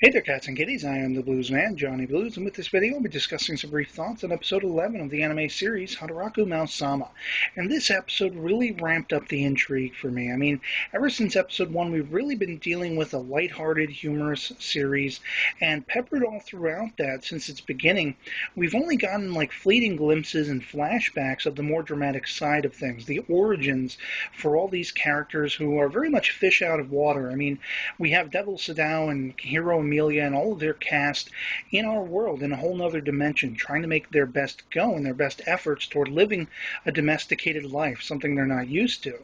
Hey there, cats and kitties. I am the Blues Man, Johnny Blues, and with this video, I'll be discussing some brief thoughts on episode 11 of the anime series Hataraku Maou-sama. And this episode really ramped up the intrigue for me. I mean, ever since episode 1, we've really been dealing with a lighthearted, humorous series, and peppered all throughout that since its beginning, we've only gotten like fleeting glimpses and flashbacks of the more dramatic side of things, the origins for all these characters who are very much fish out of water. I mean, we have Devil Sadao and Hiro Amelia and all of their cast in our world in a whole nother dimension, trying to make their best go and their best efforts toward living a domesticated life, something they're not used to.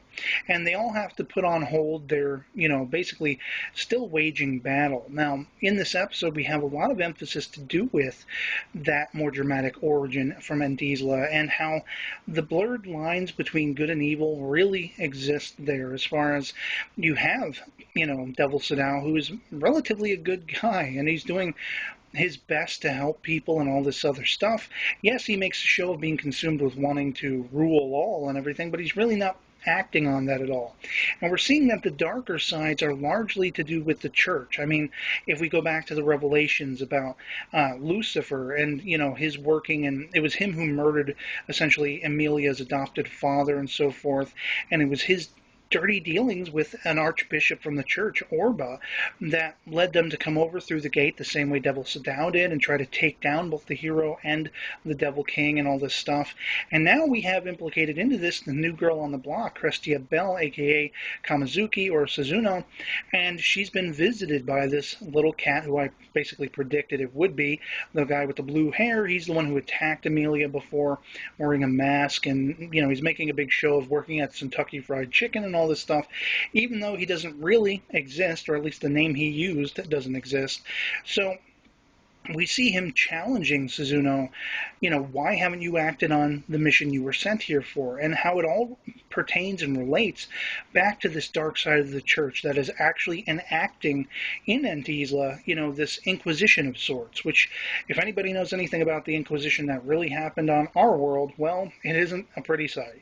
And they all have to put on hold their, basically still waging battle. Now, in this episode, we have a lot of emphasis to do with that more dramatic origin from Endizla and how the blurred lines between good and evil really exist there, as far as you have, Devil Sadao, who is relatively a good guy, and he's doing his best to help people and all this other stuff. Yes, he makes a show of being consumed with wanting to rule all and everything, but he's really not acting on that at all. And we're seeing that the darker sides are largely to do with the church. I mean, if we go back to the revelations about Lucifer and, his working, and it was him who murdered essentially Emilia's adopted father and so forth, and it was his dirty dealings with an archbishop from the church, Orba, that led them to come over through the gate the same way Devil Sadao did and try to take down both the hero and the Devil King and all this stuff. And now we have implicated into this the new girl on the block, Crestia Bell, aka Kamazuki or Suzuno, and she's been visited by this little cat who I basically predicted it would be, the guy with the blue hair. He's the one who attacked Amelia before, wearing a mask, and he's making a big show of working at Kentucky Fried Chicken and all this stuff, even though he doesn't really exist, or at least the name he used doesn't exist. So we see him challenging Suzuno, why haven't you acted on the mission you were sent here for? And how it all pertains and relates back to this dark side of the church that is actually enacting in Endizla, this Inquisition of sorts, which, if anybody knows anything about the Inquisition that really happened on our world, well, it isn't a pretty sight,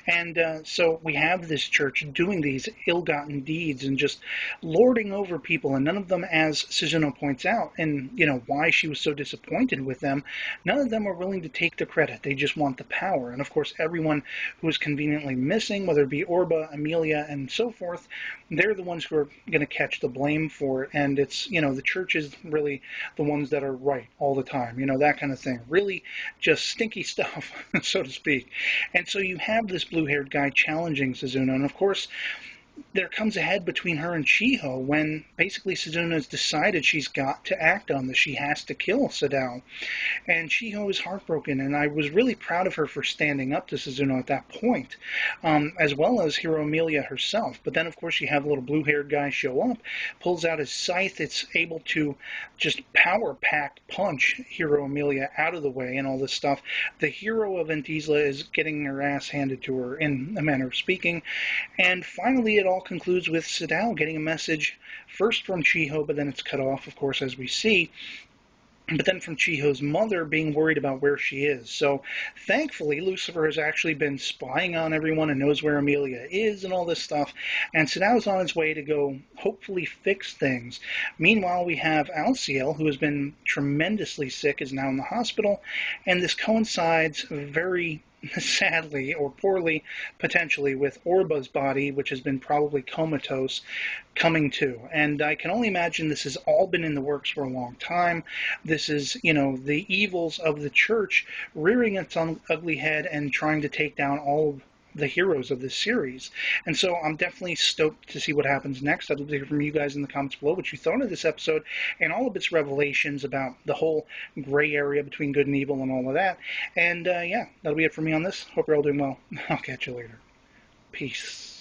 And so we have this church doing these ill-gotten deeds and just lording over people, and none of them, as Suzuno points out, and, why she was so disappointed with them, none of them are willing to take the credit. They just want the power. And of course, everyone who is conveniently missing, whether it be Orba, Amelia, and so forth, they're the ones who are going to catch the blame for it. And it's, the church is really the ones that are right all the time, that kind of thing. Really just stinky stuff, so to speak. And so you have this blue-haired guy challenging Suzuno. And of course, there comes a head between her and Chiho when basically Suzuno's decided she's got to act on this. She has to kill Sadao. And Chiho is heartbroken, and I was really proud of her for standing up to Suzuno at that point, as well as Hiro Amelia herself. But then, of course, you have a little blue-haired guy show up, pulls out his scythe. It's able to just power-packed punch Hiro Amelia out of the way and all this stuff. The hero of Endizla is getting her ass handed to her, in a manner of speaking. And finally, it all concludes with Sadao getting a message, first from Chiho, but then it's cut off, of course, as we see, but then from Chiho's mother being worried about where she is. So thankfully, Lucifer has actually been spying on everyone and knows where Amelia is and all this stuff, and Sadao's on his way to go hopefully fix things. Meanwhile, we have Alciel, who has been tremendously sick, is now in the hospital, and this coincides very sadly or poorly, potentially, with Orba's body, which has been probably comatose, coming to. And I can only imagine this has all been in the works for a long time. This is, the evils of the church rearing its ugly head and trying to take down all of the heroes of this series. And so I'm definitely stoked to see what happens next. I'd love to hear from you guys in the comments below what you thought of this episode and all of its revelations about the whole gray area between good and evil and all of that. And yeah, that'll be it for me on this. Hope you're all doing well. I'll catch you later. Peace.